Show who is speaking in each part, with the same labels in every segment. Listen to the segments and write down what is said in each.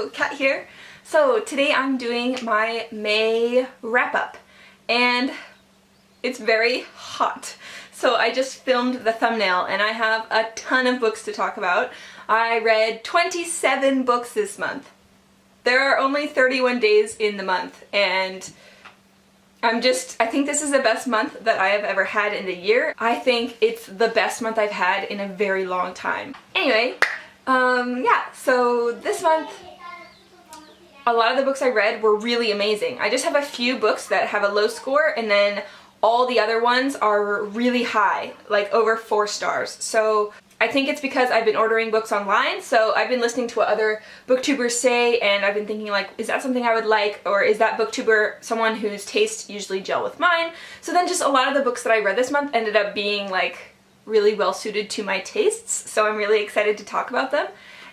Speaker 1: Hello, Kat here. So today I'm doing my May wrap-up and it's very hot. So I just filmed the thumbnail and I have a ton of books to talk about. I read 27 books this month. There are only 31 days in the month and I think this is the best month that I have ever had in the year. I think it's the best month I've had in a very long time. Anyway, yeah, so this month a lot of the books I read were really amazing. I just have a few books that have a low score and then all the other ones are really high, like over 4 stars. So I think it's because I've been ordering books online, so I've been listening to what other booktubers say and I've been thinking like, is that something I would like, or is that booktuber someone whose tastes usually gel with mine? So then just a lot of the books that I read this month ended up being like really well suited to my tastes, so I'm really excited to talk about them.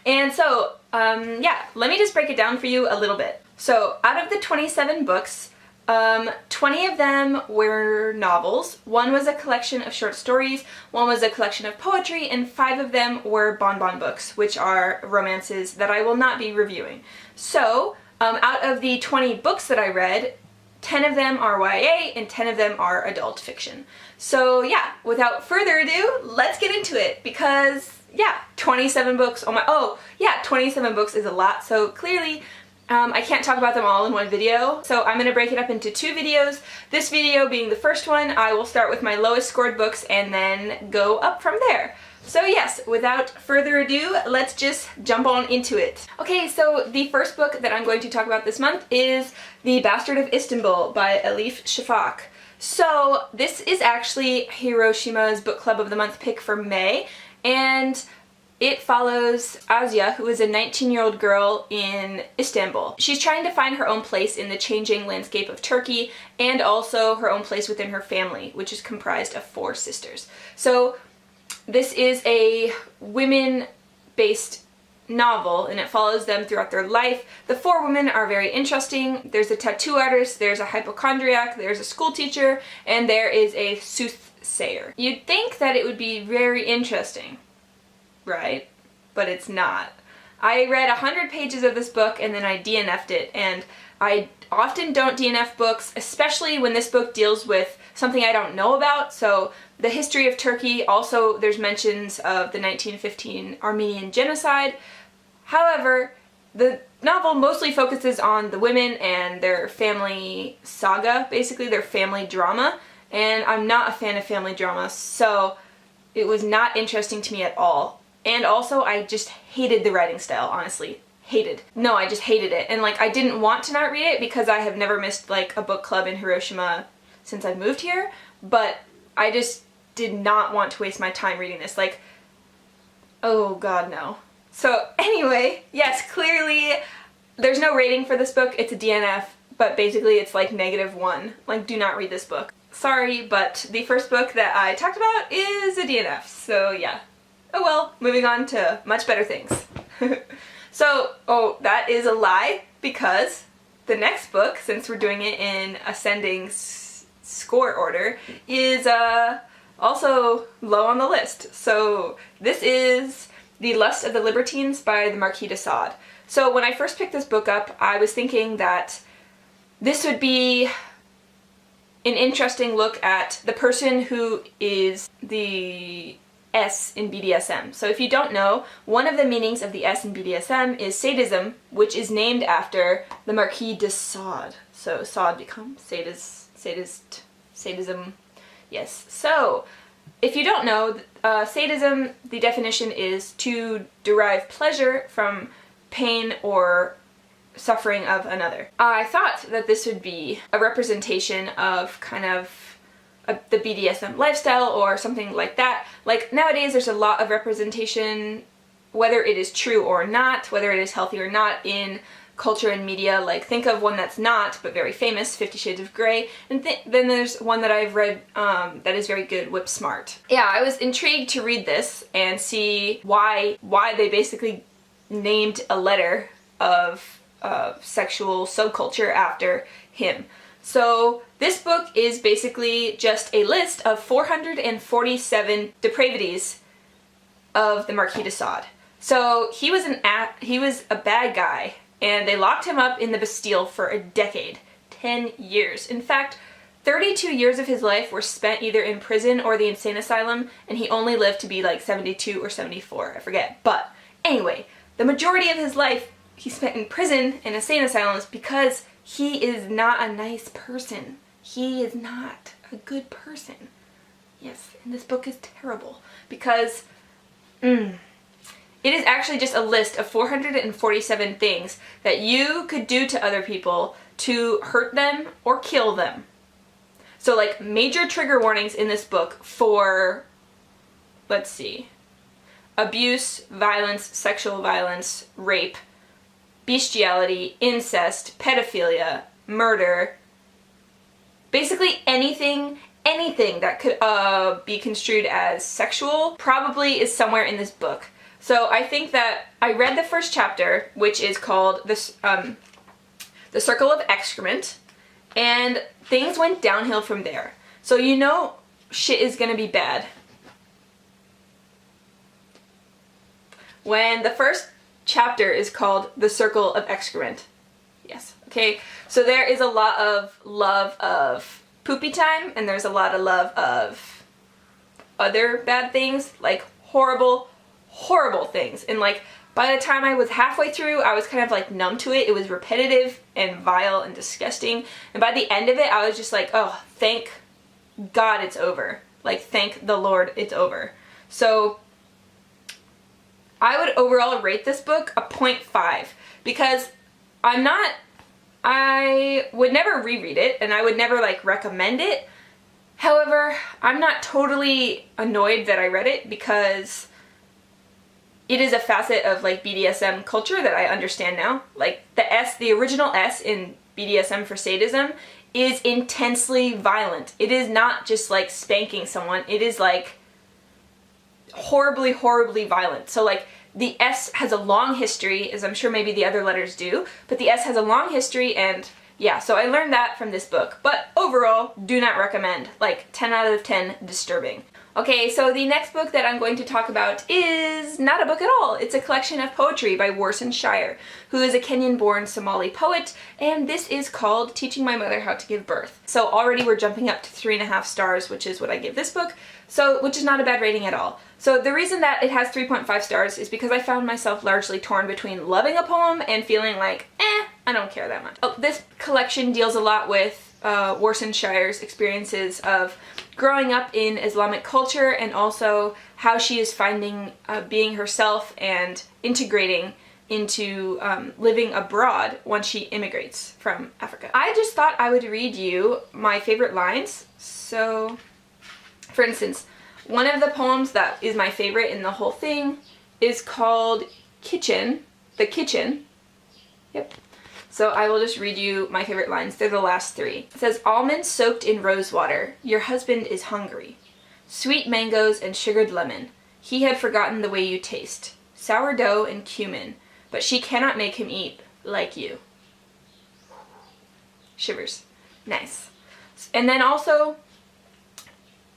Speaker 1: And so, yeah, let me just break it down for you a little bit. So out of the 27 books, 20 of them were novels, 1 was a collection of short stories, 1 was a collection of poetry, and 5 of them were bonbon books, which are romances that I will not be reviewing. So, out of the 20 books that I read, 10 of them are YA and 10 of them are adult fiction. So yeah, without further ado, let's get into it because yeah, 27 books, 27 books is a lot, so clearly I can't talk about them all in one video, so I'm going to break it up into 2 videos. This video being the first one, I will start with my lowest scored books and then go up from there. So yes, without further ado, let's just jump on into it. Okay, so the first book that I'm going to talk about this month is The Bastard of Istanbul by Elif Shafak. So this is actually Hiroshima's Book Club of the Month pick for May, and it follows Asya, who is a 19-year-old girl in Istanbul. She's trying to find her own place in the changing landscape of Turkey and also her own place within her family, which is comprised of 4 sisters. So this is a women-based novel and it follows them throughout their life. The 4 women are very interesting. There's a tattoo artist, there's a hypochondriac, there's a school teacher, and there is a soothsayer. You'd think that it would be very interesting, right? But it's not. I read 100 pages of this book and then I DNF'd it, and I often don't DNF books, especially when this book deals with something I don't know about. So the history of Turkey, also there's mentions of the 1915 Armenian genocide. However, the novel mostly focuses on the women and their family saga, basically their family drama, and I'm not a fan of family drama, so it was not interesting to me at all. And also, I just hated the writing style, honestly. Hated. No, I just hated it. And like, I didn't want to not read it because I have never missed like a book club in Hiroshima since I've moved here, but I just did not want to waste my time reading this. Like, oh god, no. So anyway, yes, clearly there's no rating for this book. It's a DNF, but basically it's like -1. Like, do not read this book. Sorry, but the first book that I talked about is a DNF, so yeah. Oh well, moving on to much better things. So, oh, that is a lie, because the next book, since we're doing it in ascending score order, is also low on the list. So this is The Lust of the Libertines by the Marquis de Sade. So when I first picked this book up, I was thinking that this would be an interesting look at the person who is the S in BDSM. So if you don't know, one of the meanings of the S in BDSM is sadism, which is named after the Marquis de Sade. So Sade becomes sadism. Yes. So if you don't know, sadism, the definition is to derive pleasure from pain or suffering of another. I thought that this would be a representation of kind of the BDSM lifestyle or something like that. Like, nowadays there's a lot of representation, whether it is true or not, whether it is healthy or not, in culture and media. Like, think of one that's not, but very famous, 50 Shades of Grey, and then there's one that I've read that is very good, Whip Smart. Yeah, I was intrigued to read this and see why they basically named a letter of sexual subculture after him. So this book is basically just a list of 447 depravities of the Marquis de Sade. So he was a bad guy and they locked him up in the Bastille for a decade. 10 years. In fact, 32 years of his life were spent either in prison or the insane asylum, and he only lived to be like 72 or 74, I forget. But anyway, the majority of his life he spent in prison and insane asylums because he is not a nice person. He is not a good person. Yes, and this book is terrible because it is actually just a list of 447 things that you could do to other people to hurt them or kill them. So like major trigger warnings in this book for, let's see, abuse, violence, sexual violence, rape, bestiality, incest, pedophilia, murder, basically anything that could be construed as sexual probably is somewhere in this book. So I think that I read the first chapter, which is called The Circle of Excrement, and things went downhill from there. So you know shit is gonna be bad when the first chapter is called The Circle of Excrement. Yes, okay, so there is a lot of love of poopy time, and there's a lot of love of other bad things, like horrible things. And like by the time I was halfway through, I was kind of like numb to it. It was repetitive and vile and disgusting. And by the end of it, I was just like, oh, thank God it's over. Like, thank the Lord it's over. So I would overall rate this book a 0.5 because I would never reread it and I would never like recommend it. However, I'm not totally annoyed that I read it because it is a facet of like BDSM culture that I understand now. Like the original S in BDSM for sadism is intensely violent. It is not just like spanking someone. It is like horribly violent. So like the S has a long history, as I'm sure maybe the other letters do, but the S has a long history, and yeah, so I learned that from this book. But overall, do not recommend. Like 10 out of 10 disturbing. Okay, so the next book that I'm going to talk about is not a book at all. It's a collection of poetry by Warsan Shire, who is a Kenyan-born Somali poet, and this is called Teaching My Mother How to Give Birth. So already we're jumping up to 3.5 stars, which is what I give this book, which is not a bad rating at all. So the reason that it has 3.5 stars is because I found myself largely torn between loving a poem and feeling like, I don't care that much. Oh, this collection deals a lot with Warsan Shire's experiences of growing up in Islamic culture and also how she is finding being herself and integrating into living abroad once she immigrates from Africa. I just thought I would read you my favorite lines. So, for instance, one of the poems that is my favorite in the whole thing is called Kitchen, The Kitchen. Yep. So I will just read you my favorite lines. They're the last 3. It says, almonds soaked in rose water. Your husband is hungry. Sweet mangoes and sugared lemon. He had forgotten the way you taste. Sourdough and cumin. But she cannot make him eat like you. Shivers. Nice. And then also,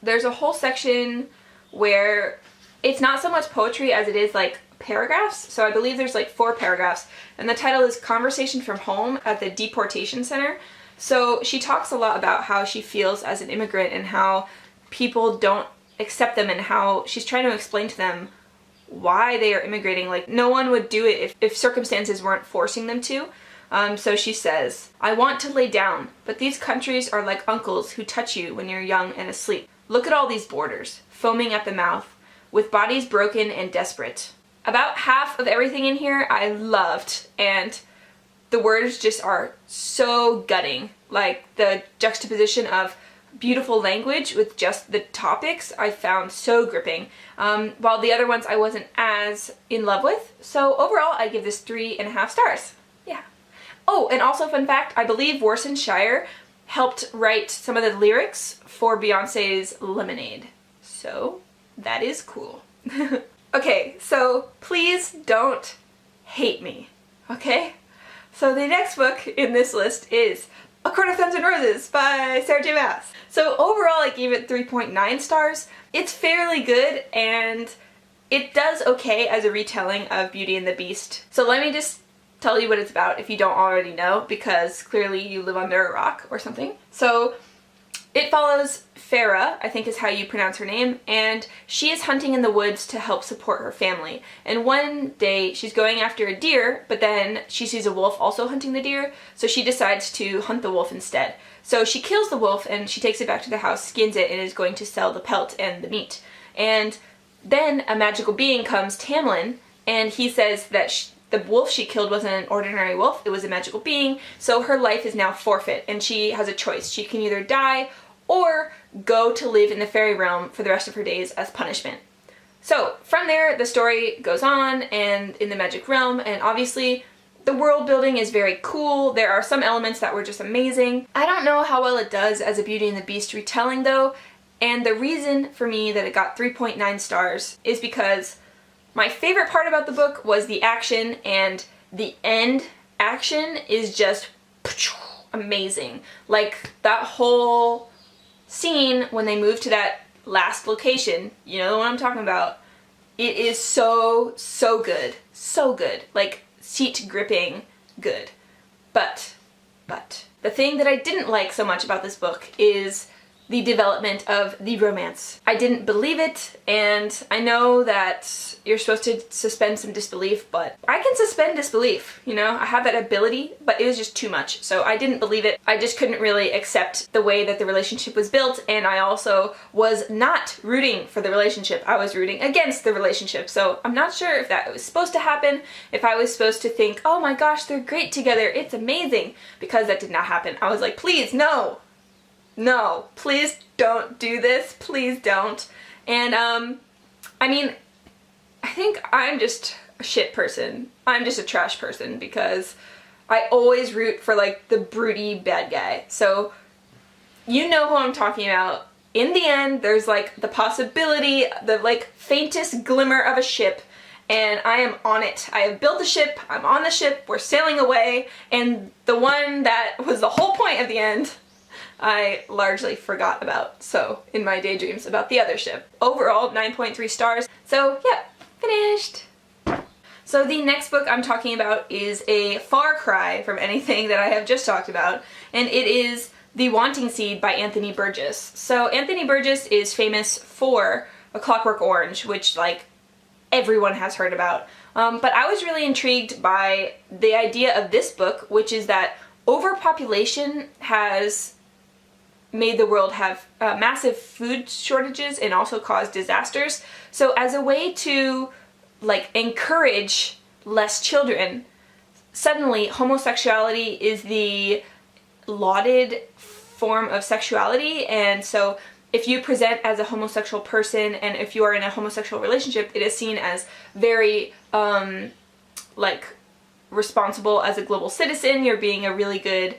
Speaker 1: there's a whole section where it's not so much poetry as it is like paragraphs. So I believe there's like 4 paragraphs, and the title is Conversation from Home at the Deportation Center. So she talks a lot about how she feels as an immigrant and how people don't accept them, and how she's trying to explain to them why they are immigrating. Like, no one would do it if circumstances weren't forcing them to. So she says, I want to lay down, but these countries are like uncles who touch you when you're young and asleep. Look at all these borders, foaming at the mouth, with bodies broken and desperate. About half of everything in here I loved, and the words just are so gutting. Like the juxtaposition of beautiful language with just the topics I found so gripping, while the other ones I wasn't as in love with. So overall I give this 3.5 stars. Yeah. Oh, and also fun fact, I believe Warsan Shire helped write some of the lyrics for Beyonce's Lemonade. So that is cool. Okay, so please don't hate me, okay? So the next book in this list is Courtesans and Roses by Sarah J. Maas. So overall I gave it 3.9 stars. It's fairly good, and it does okay as a retelling of Beauty and the Beast. So let me just tell you what it's about if you don't already know, because clearly you live under a rock or something. So it follows Farah, I think is how you pronounce her name, and she is hunting in the woods to help support her family. And one day she's going after a deer, but then she sees a wolf also hunting the deer, so she decides to hunt the wolf instead. So she kills the wolf and she takes it back to the house, skins it, and is going to sell the pelt and the meat. And then a magical being comes, Tamlin, and he says that the wolf she killed wasn't an ordinary wolf, it was a magical being, so her life is now forfeit, and she has a choice. She can either die or go to live in the fairy realm for the rest of her days as punishment. So from there, the story goes on and in the magic realm, and obviously the world building is very cool. There are some elements that were just amazing. I don't know how well it does as a Beauty and the Beast retelling though, and the reason for me that it got 3.9 stars is because my favorite part about the book was the action, and the end action is just amazing. Like that whole scene when they move to that last location, you know what I'm talking about, it is so good. So good. Like seat gripping good. But the thing that I didn't like so much about this book is the development of the romance. I didn't believe it, and I know that you're supposed to suspend some disbelief, but I can suspend disbelief, you know? I have that ability, but it was just too much, so I didn't believe it. I just couldn't really accept the way that the relationship was built, and I also was not rooting for the relationship. I was rooting against the relationship, so I'm not sure if that was supposed to happen, if I was supposed to think, oh my gosh, they're great together, it's amazing, because that did not happen. I was like, please, no! No, please don't do this, please don't. And I mean, I think I'm just a shit person. I'm just a trash person because I always root for like the broody bad guy. So you know who I'm talking about. In the end, there's like the possibility, the like faintest glimmer of a ship, and I am on it. I have built the ship, I'm on the ship, we're sailing away, and the one that was the whole point of the end, I largely forgot about, so in my daydreams about the other ship. Overall, 9.3 stars, so yeah, finished. So the next book I'm talking about is a far cry from anything that I have just talked about, and it is The Wanting Seed by Anthony Burgess. So Anthony Burgess is famous for A Clockwork Orange, which like everyone has heard about. But I was really intrigued by the idea of this book, which is that overpopulation has made the world have massive food shortages and also caused disasters. So as a way to like encourage less children, suddenly homosexuality is the lauded form of sexuality, and so if you present as a homosexual person and if you are in a homosexual relationship, it is seen as very like responsible as a global citizen. You're being a really good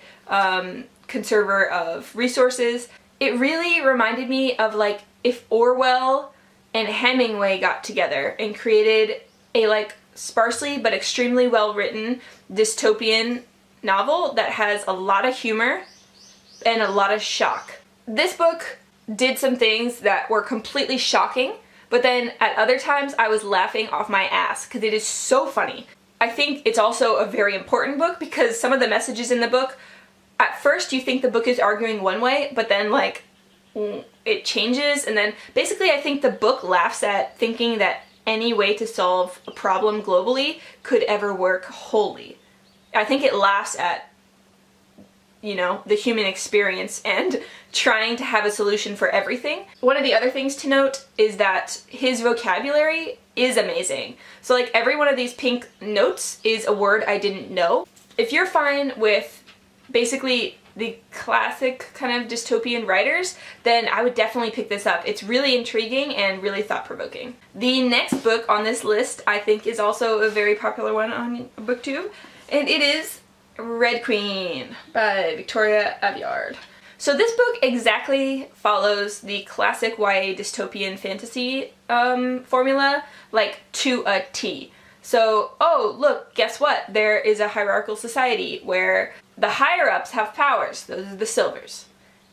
Speaker 1: conserver of resources. It really reminded me of like if Orwell and Hemingway got together and created a like sparsely but extremely well written dystopian novel that has a lot of humor and a lot of shock. This book did some things that were completely shocking, but then at other times I was laughing off my ass because it is so funny. I think it's also a very important book because some of the messages in the book, at first you think the book is arguing one way, but then like it changes, and then basically I think the book laughs at thinking that any way to solve a problem globally could ever work wholly. I think it laughs at, you know, the human experience and trying to have a solution for everything. One of the other things to note is that his vocabulary is amazing. So like every one of these pink notes is a word I didn't know. If you're fine with basically the classic kind of dystopian writers, then I would definitely pick this up. It's really intriguing and really thought-provoking. The next book on this list I think is also a very popular one on BookTube, and it is Red Queen by Victoria Aveyard. So this book exactly follows the classic YA dystopian fantasy formula, like to a T. So, oh look, guess what? There is a hierarchical society where the higher-ups have powers, those are the silvers.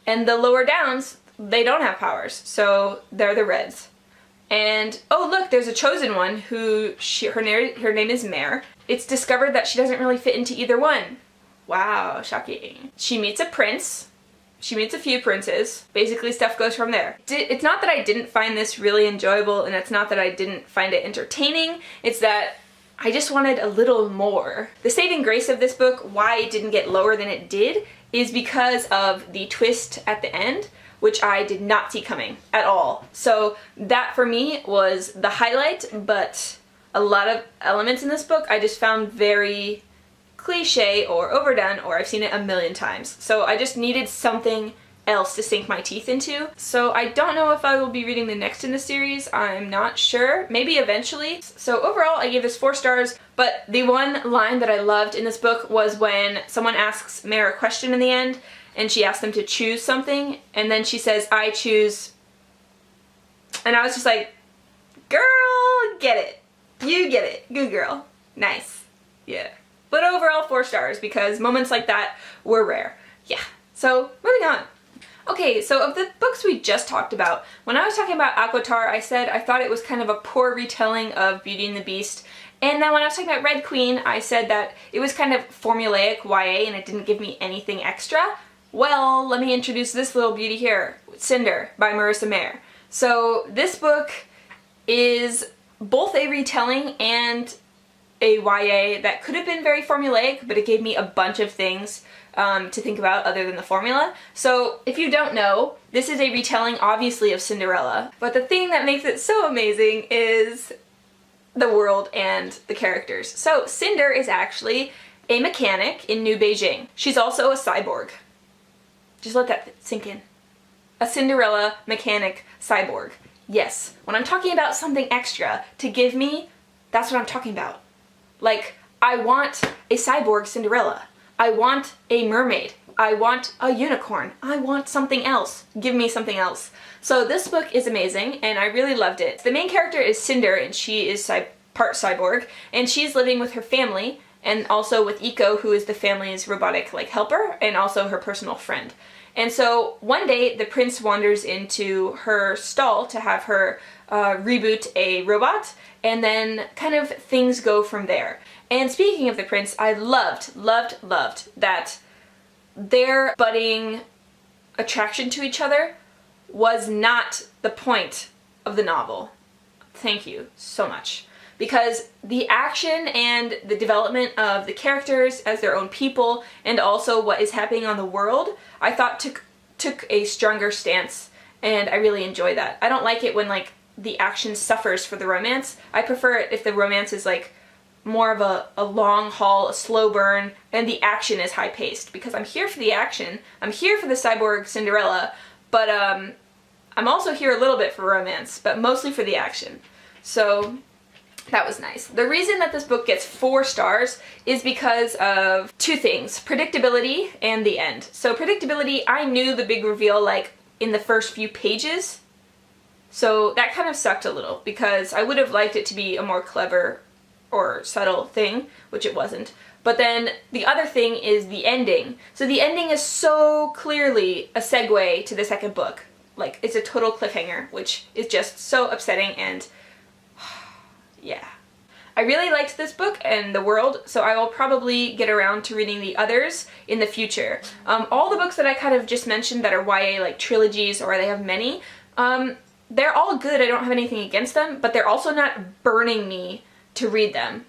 Speaker 1: And the lower downs, they don't have powers, so they're the reds. And, oh look, there's a chosen one who, her name is Mare. it's discovered that she doesn't really fit into either one. Wow, shocking. She meets a prince. She meets a few princes. Basically, stuff goes from there. It's not that I didn't find this really enjoyable, and it's not that I didn't find it entertaining. It's that I just wanted a little more. The saving grace of this book, why it didn't get lower than it did, is because of the twist at the end, which I did not see coming at all. So that for me was the highlight, but a lot of elements in this book I just found very cliche or overdone, or I've seen it a million times. So I just needed something else to sink my teeth into. So I don't know if I will be reading the next in the series. I'm not sure. Maybe eventually. So overall, I gave this 4 stars, but the one line that I loved in this book was when someone asks Mare a question in the end, and she asks them to choose something, and then she says, "I choose," and I was just like, girl, get it. You get it. Good girl. Nice. Yeah. But overall 4 stars, because moments like that were rare. Yeah. So moving on. Okay, so of the books we just talked about, when I was talking about Aquatar, I said I thought it was kind of a poor retelling of Beauty and the Beast. And then when I was talking about Red Queen, I said that it was kind of formulaic YA and it didn't give me anything extra. Well, let me introduce this little beauty here, Cinder by Marissa Meyer. So this book is both a retelling and a YA that could have been very formulaic, but it gave me a bunch of things to think about other than the formula. So if you don't know, this is a retelling obviously of Cinderella, but the thing that makes it so amazing is the world and the characters. So Cinder is actually a mechanic in New Beijing. She's also a cyborg. Just let that sink in. A Cinderella mechanic cyborg. Yes, when I'm talking about something extra to give me, that's what I'm talking about. Like, I want a cyborg Cinderella. I want a mermaid. I want a unicorn. I want something else. Give me something else. So this book is amazing, and I really loved it. The main character is Cinder, and she is part cyborg, and she's living with her family, and also with Iko, who is the family's robotic helper, and also her personal friend. And so one day the prince wanders into her stall to have her reboot a robot, and then kind of things go from there. And speaking of the prince, I loved that their budding attraction to each other was not the point of the novel. Thank you so much. Because the action and the development of the characters as their own people, and also what is happening on the world, I thought took a stronger stance, and I really enjoy that. I don't like it when the action suffers for the romance. I prefer it if the romance is more of a long haul, a slow burn, and the action is high paced, because I'm here for the action. I'm here for the cyborg Cinderella, but I'm also here a little bit for romance, but mostly for the action. So that was nice. The reason that this book gets 4 stars is because of 2 things: predictability and the end. So predictability, I knew the big reveal in the first few pages, so that kind of sucked a little, because I would have liked it to be a more clever or subtle thing, which it wasn't. But then the other thing is the ending. So the ending is so clearly a segue to the second book. It's a total cliffhanger, which is just so upsetting, and yeah. I really liked this book and the world, so I will probably get around to reading the others in the future. All the books that I kind of just mentioned that are YA, trilogies, or they have many, they're all good. I don't have anything against them, but they're also not burning me to read them.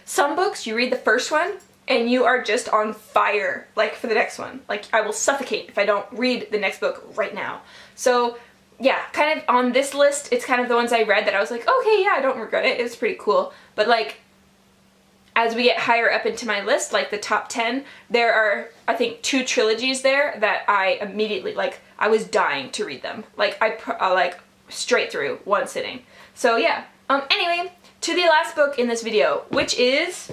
Speaker 1: Some books, you read the first one, and you are just on fire, for the next one. I will suffocate if I don't read the next book right now. So yeah, kind of on this list, it's kind of the ones I read that I was like, okay, yeah, I don't regret it. It's pretty cool. But as we get higher up into my list, the top 10, there are, I think, 2 trilogies there that I immediately, I was dying to read them. I straight through one sitting. So yeah. Anyway, to the last book in this video, which is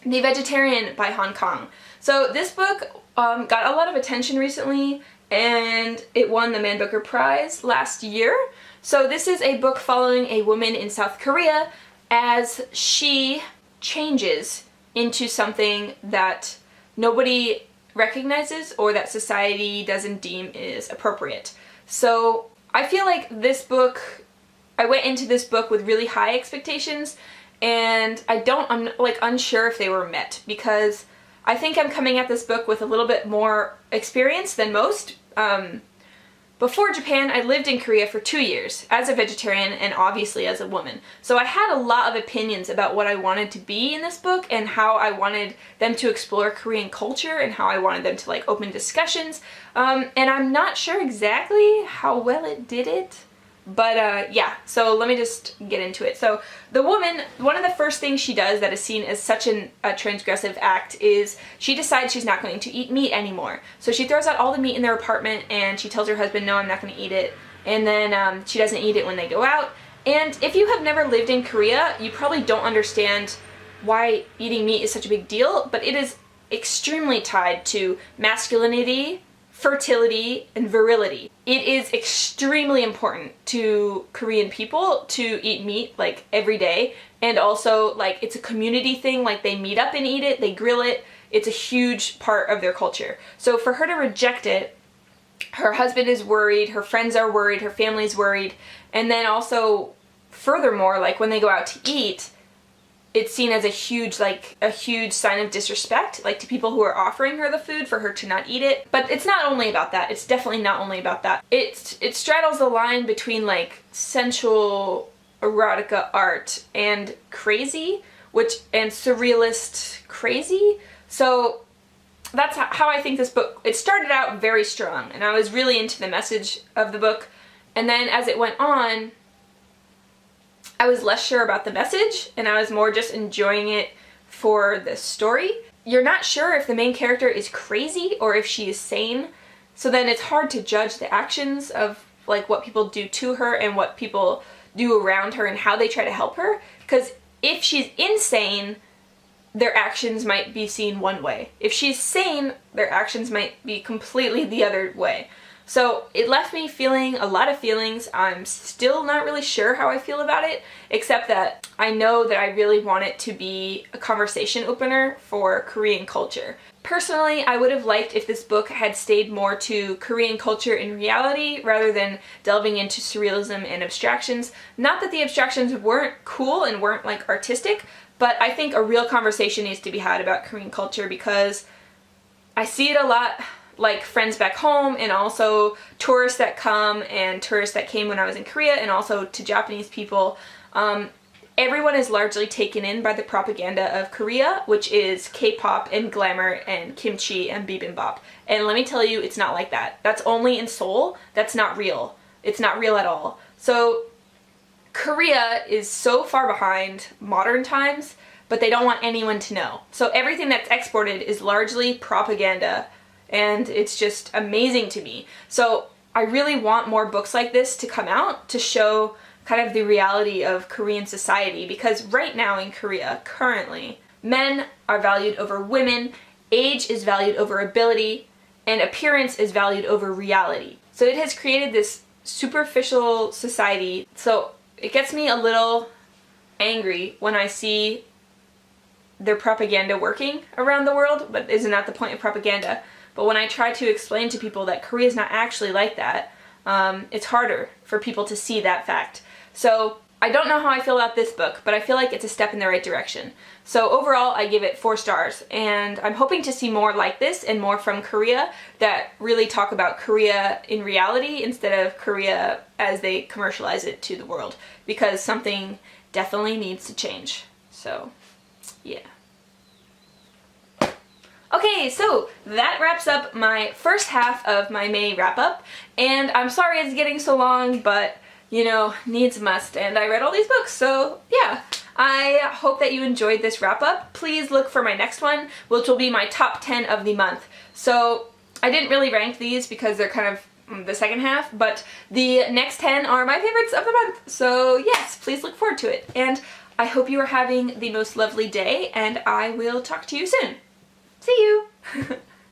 Speaker 1: The Vegetarian by Hong Kong. So this book got a lot of attention recently, and it won the Man Booker Prize last year. So this is a book following a woman in South Korea as she changes into something that nobody recognizes or that society doesn't deem is appropriate. So I feel like this book, I went into this book with really high expectations, and I'm like unsure if they were met, because I think I'm coming at this book with a little bit more experience than most. Before Japan, I lived in Korea for 2 years as a vegetarian and obviously as a woman. So I had a lot of opinions about what I wanted to be in this book and how I wanted them to explore Korean culture and how I wanted them to like open discussions. And I'm not sure exactly how well it did it. But yeah, so let me just get into it. So the woman, one of the first things she does that is seen as such a transgressive act is she decides she's not going to eat meat anymore. So she throws out all the meat in their apartment and she tells her husband, no, I'm not going to eat it. And then she doesn't eat it when they go out. And if you have never lived in Korea, you probably don't understand why eating meat is such a big deal, but it is extremely tied to masculinity, fertility, and virility. It is extremely important to Korean people to eat meat like every day, and also like it's a community thing, like they meet up and eat it, they grill it, it's a huge part of their culture. So for her to reject it, her husband is worried, her friends are worried, her family's worried, and then also furthermore, like when they go out to eat, it's seen as a huge sign of disrespect, like to people who are offering her the food for her to not eat it. But it's not only about that. It's definitely not only about that. It straddles the line between like sensual erotica art and crazy, and surrealist crazy. So that's how I think this book, it started out very strong and I was really into the message of the book. And then as it went on, I was less sure about the message, and I was more just enjoying it for the story. You're not sure if the main character is crazy or if she is sane, so then it's hard to judge the actions of like what people do to her and what people do around her and how they try to help her, because if she's insane, their actions might be seen one way. If she's sane, their actions might be completely the other way. So it left me feeling a lot of feelings. I'm still not really sure how I feel about it, except that I know that I really want it to be a conversation opener for Korean culture. Personally, I would have liked if this book had stayed more to Korean culture in reality rather than delving into surrealism and abstractions. Not that the abstractions weren't cool and weren't like artistic, but I think a real conversation needs to be had about Korean culture because I see it a lot, like friends back home and also tourists that come and tourists that came when I was in Korea and also to Japanese people. Everyone is largely taken in by the propaganda of Korea, which is K-pop and glamour and kimchi and bibimbap. And let me tell you, it's not like that. That's only in Seoul. That's not real. It's not real at all. So Korea is so far behind modern times, but they don't want anyone to know. So everything that's exported is largely propaganda, and it's just amazing to me. So I really want more books like this to come out to show kind of the reality of Korean society, because right now in Korea, currently, men are valued over women, age is valued over ability, and appearance is valued over reality. So it has created this superficial society. So it gets me a little angry when I see their propaganda working around the world, but isn't that the point of propaganda? But when I try to explain to people that Korea is not actually like that, it's harder for people to see that fact. So I don't know how I feel about this book, but I feel like it's a step in the right direction. So overall, I give it 4 stars, and I'm hoping to see more like this and more from Korea that really talk about Korea in reality instead of Korea as they commercialize it to the world, because something definitely needs to change. So, yeah. Okay, so that wraps up my first half of my May wrap-up, and I'm sorry it's getting so long, but, you know, needs must, and I read all these books, so yeah. I hope that you enjoyed this wrap-up. Please look for my next one, which will be my top 10 of the month. So, I didn't really rank these because they're kind of the second half, but the next 10 are my favorites of the month, so yes, please look forward to it. And I hope you are having the most lovely day, and I will talk to you soon. See you!